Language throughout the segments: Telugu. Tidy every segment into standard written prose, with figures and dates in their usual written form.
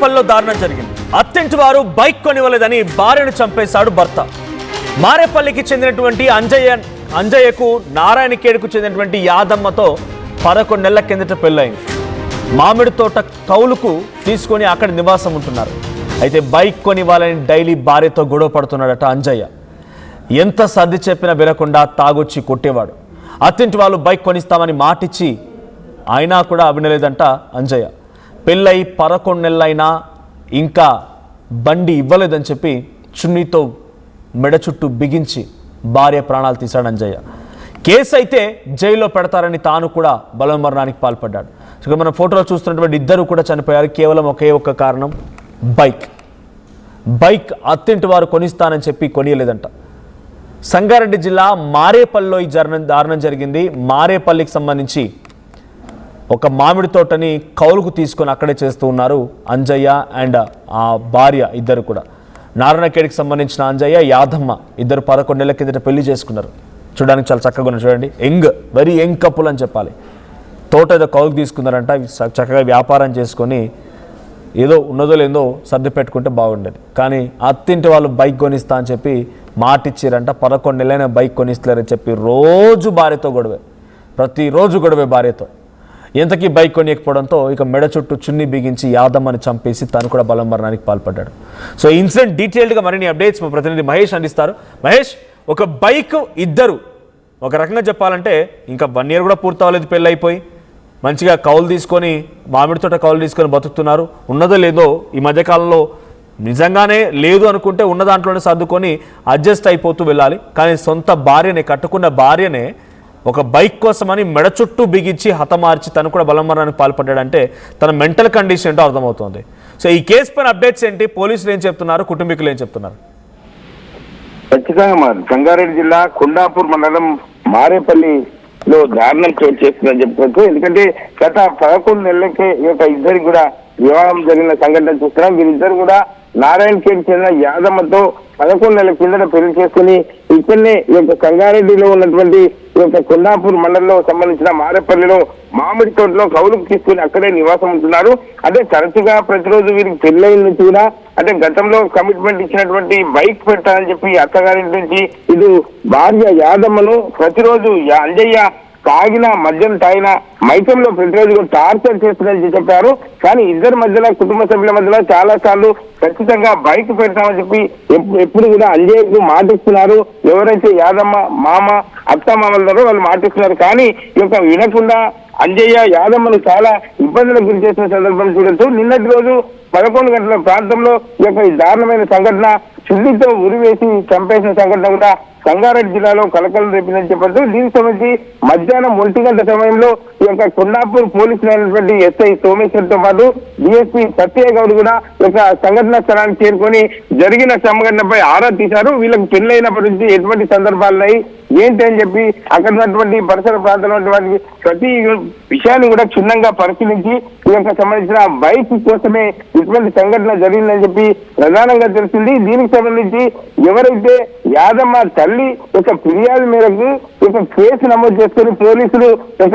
మారేపల్లిలో దారుణం జరిగింది. అత్తింటి వారు బైక్ కొనివ్వలేదని భార్యను చంపేశాడు భర్త. మారేపల్లికి చెందినటువంటి అంజయ్యకు నారాయణఖేడ్కు చెందినటువంటి యాదమ్మతో 11 నెలల కిందట పెళ్ళైంది. మామిడి తోట కౌలుకు తీసుకొని అక్కడ నివాసం ఉంటున్నారు. అయితే బైక్ కొనివ్వాలని డైలీ భార్యతో గొడవ పడుతున్నాడట అంజయ్య. ఎంత సర్ది చెప్పినా వినకుండా తాగొచ్చి కొట్టేవాడు. అత్తింటి వాళ్ళు బైక్ కొనిస్తామని మాటిచ్చి అయినా కూడా వినలేదంట అంజయ్య. పెళ్ళై 11 నెలలైనా ఇంకా బండి ఇవ్వలేదని చెప్పి చున్నీతో మెడ చుట్టూ బిగించి భార్య ప్రాణాలు తీశాడు అంజయ్య. కేసు అయితే జైల్లో పెడతారని తాను కూడా బలవన్మరణానికి పాల్పడ్డాడు. ఇక మనం ఫోటోలో చూస్తున్నటువంటి ఇద్దరు కూడా చనిపోయారు. కేవలం ఒకే ఒక్క కారణం, బైక్ అత్తింటి వారు కొనిస్తానని చెప్పి కొనియలేదంట. సంగారెడ్డి జిల్లా మారేపల్లిలో ఈ దారుణం జరిగింది. మారేపల్లికి సంబంధించి ఒక మామిడి తోటని కౌలుకు తీసుకొని అక్కడే చేస్తూ ఉన్నారు అంజయ్య అండ్ ఆ భార్య ఇద్దరు కూడా. నారాయణఖేడ్కి సంబంధించిన అంజయ్య, యాదమ్మ ఇద్దరు 11 నెలల కిందట పెళ్లి చేసుకున్నారు. చూడడానికి చాలా చక్కగా ఉన్నారు. చూడండి, వెరీ యంగ్ కపుల్ అని చెప్పాలి. తోట ఏదో కౌలుకు తీసుకున్నారంట. చక్కగా వ్యాపారం చేసుకొని ఏదో ఉన్నదో లేదో సర్ది పెట్టుకుంటే బాగుండేది. కానీ అత్తింటి వాళ్ళు బైక్ కొనిస్తా అని చెప్పి మాటిచ్చారంట. 11 నెలలైనా బైక్ కొనిస్తలేరని చెప్పి రోజు భార్యతో గొడవే, ప్రతిరోజు గొడవే భార్యతో. ఎంతకీ బైక్ కొనియకపోవడంతో ఇక మెడ చుట్టూ చున్ని బిగించి యాదమ్మని చంపేసి తను కూడా బలవన్మరణానికి పాల్పడ్డాడు. సో ఇన్సిడెంట్ డీటెయిల్డ్గా మరిన్ని అప్డేట్స్ మా ప్రతినిధి మహేష్ అందిస్తారు. మహేష్, ఒక బైక్ ఇద్దరు, ఒక రకంగా చెప్పాలంటే ఇంకా 1 year కూడా పూర్తవలేదు పెళ్ళి అయిపోయి, మంచిగా కౌలు తీసుకొని మామిడి తోట కౌలు తీసుకొని బతుకుతున్నారు. ఉన్నదో లేదో ఈ మధ్యకాలంలో నిజంగానే లేదు అనుకుంటే ఉన్న దాంట్లోనే సర్దుకొని అడ్జస్ట్ అయిపోతూ వెళ్ళాలి. కానీ సొంత భార్యనే, కట్టుకున్న భార్యనే ఒక బైక్ కోసమని మెడ చుట్టూ బిగించి హతమార్చి తను కూడా బలవన్మరణానికి పాల్పడ్డాడంటే తన మెంటల్ కండిషన్ ఏంటో అర్థమవుతుంది. సో ఈ కేసు పైన అప్డేట్స్ ఏంటి? పోలీసులు ఏం చెప్తున్నారు, కుటుంబీకులు ఏం చెప్తున్నారు? ఖచ్చితంగా సంగారెడ్డి జిల్లా కొండాపూర్ మండలం మారేపల్లిలో దారుణం చోటు చేస్తుందని చెప్పుకోవచ్చు. ఎందుకంటే గత 11 నెలలకే ఈ యొక్క ఇద్దరికి కూడా వివాహం జరిగిన సంఘటన చూస్తున్నాం. వీరిద్దరు కూడా నారాయణఖేడ్ చెందిన యాదమ్మతో 11 నెలల కిందట పెళ్లి చేసుకుని ఇక్కడనే ఈ యొక్క సంగారెడ్డిలో ఉన్నటువంటి ఈ యొక్క కొండాపూర్ మండలంలో సంబంధించిన మారేపల్లిలో మామిడి తోటలో కౌలుకు తీసుకుని అక్కడే నివాసం ఉంటున్నారు. అంటే తరచుగా ప్రతిరోజు వీరికి పెళ్ళైన నుంచి కూడా అంటే గతంలో కమిట్మెంట్ ఇచ్చినటువంటి బైక్ పెట్టాలని చెప్పి అత్తగారింటి నుంచి ఇది భార్య యాదమ్మను ప్రతిరోజు అంజయ్య తాగిన మద్యం తాగిన మైకంలో ప్రతిరోజు టార్చర్ చేస్తుందని చెప్పారు. కానీ ఇద్దరి మధ్యలో, కుటుంబ సభ్యుల మధ్యలో చాలా సార్లు ఖచ్చితంగా బైక్ పెడతామని చెప్పి ఎప్పుడు కూడా అంజయ్యకు మాటిస్తున్నారు. ఎవరైతే యాదమ్మ, మామ, అత్త మామలున్నారో వాళ్ళు మాటిస్తున్నారు. కానీ ఈ యొక్క వినకుండా అంజయ్య యాదమ్మను చాలా ఇబ్బందులకు గురి చేసిన సందర్భం చూడొచ్చు. నిన్నటి రోజు 11 గంటల ప్రాంతంలో ఈ యొక్క దారుణమైన సంఘటన, చుల్లితో ఉరివేసి చంపేసిన సంఘటన కూడా సంగారెడ్డి జిల్లాలో కలకలం రేపిందని చెప్పచ్చు. దీనికి సంబంధించి మధ్యాహ్నం 1 గంట సమయంలో ఈ యొక్క కొండాపూర్ పోలీసులు అయినటువంటి ఎస్ఐ సోమేశ్వర్తో పాటు డిఎస్పీ సత్యయ్య గౌడ్ కూడా ఒక సంఘటన స్థలానికి చేరుకొని జరిగిన సంఘటనపై ఆరా తీశారు. వీళ్ళకి పెళ్లైనప్పటి నుంచి ఎటువంటి సందర్భాలున్నాయి ఏంటి అని చెప్పి అక్కడ ఉన్నటువంటి పరిసర ప్రాంతంలో ఉన్నటువంటి ప్రతి విషయాన్ని కూడా క్షుణ్ణంగా పరిశీలించి ఈ యొక్క సంబంధించిన బైక్ కోసమే ఇటువంటి సంఘటన జరిగిందని చెప్పి ప్రధానంగా తెలిసింది. దీనికి సంబంధించి ఎవరైతే యాదమ్మ తల్లి ఒక ఫిర్యాదు మేరకు ఒక కేసు నమోదు చేసుకుని పోలీసులు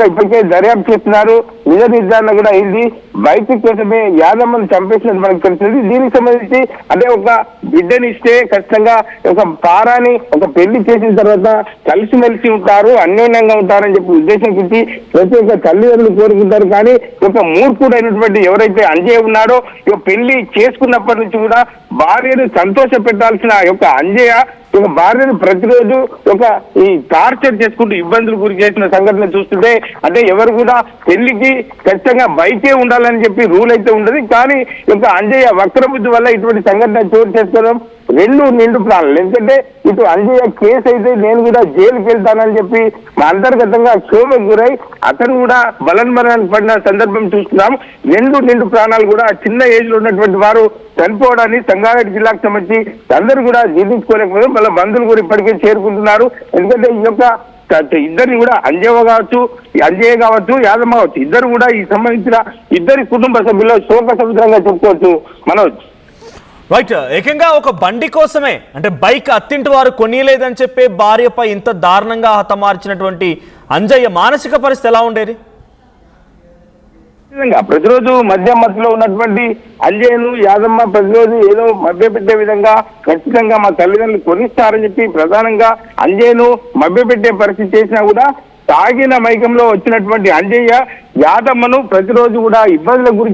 ఇప్పటికే దర్యాప్తు చేస్తున్నారు. నిజ నిర్ధారణ కూడా అయింది. బైక్ కోసమే యాదమ్మను చంపేసినట్టు మనకు తెలిసింది. దీనికి సంబంధించి అంటే ఒక బిడ్డని ఇస్తే ఖచ్చితంగా ఒక పారాని ఒక పెళ్లి చేసిన తర్వాత కలిసిమెలిసి ఉంటారు, అన్యోన్యంగా ఉంటారని చెప్పి ఉద్దేశించి ప్రతి ఒక్క తల్లిదండ్రులు కోరుకుంటారు. కానీ ఒక మూర్ఖుడు అయినటువంటి ఎవరైతే అంజయ్య ఉన్నాడో ఇక పెళ్లి చేసుకున్నప్పటి నుంచి కూడా భార్యను సంతోష పెట్టాల్సిన యొక్క అంజయ్య ఒక భార్యను ప్రతిరోజు ఒక ఈ టార్చర్ చేసుకుంటూ ఇబ్బందులు గురి చేసిన సంఘటన చూస్తుంటే అంటే ఎవరు కూడా పెళ్లికి ఖచ్చితంగా బైకే ఉండాలని చెప్పి రూల్ అయితే ఉండదు. కానీ ఒక అంజయ్య వక్రబుద్ధి వల్ల ఇటువంటి సంఘటన చోటు చేసుకోవడం 2 నిండు ప్రాణాలు. ఎందుకంటే ఇటు అంజయ్య కేసు అయితే నేను కూడా జైలుకి వెళ్తానని చెప్పి అంతర్గతంగా క్షోభకు గురై అతను కూడా బలవన్మరణానికి పడిన సందర్భం చూస్తున్నాం. 2 నిండు ప్రాణాలు కూడా చిన్న ఏజ్ లో ఉన్నటువంటి వారు చనిపోవడాన్ని సంగారెడ్డి జిల్లాకు సంబంధించి అందరూ కూడా జీర్ణించుకోలేకపోతే వాళ్ళ బంధువులు కూడా ఇప్పటికే చేరుకుంటున్నారు. ఎందుకంటే ఈ యొక్క ఇద్దరిని కూడా అంజయ్య కావచ్చు యాదమ్మ కావచ్చు ఇద్దరు కూడా ఈ సంబంధించిన ఇద్దరి కుటుంబ సభ్యులు శోక సముద్రంగా చెప్పుకోవచ్చు. మనోజ్, రైట్, ఏకంగా ఒక బండి కోసమే అంటే బైక్ అత్తింటి వారు కొనియలేదని చెప్పే భార్యపై ఇంత దారుణంగా హతమార్చినటువంటి అంజయ్య మానసిక పరిస్థితి ఎలా ఉండేది? ప్రతిరోజు మధ్యలో ఉన్నటువంటి అంజయ్యను యాదమ్మ ప్రతిరోజు ఏదో మభ్యపెట్టే విధంగా ఖచ్చితంగా మా తల్లిదండ్రులు కొనిస్తారని చెప్పి ప్రధానంగా అంజయ్యను మభ్యపెట్టే పరిస్థితి చేసినా కూడా తాగిన మైకంలో వచ్చినటువంటి అంజయ్య యాదమ్మను ప్రతిరోజు కూడా ఇబ్బందులకు గురి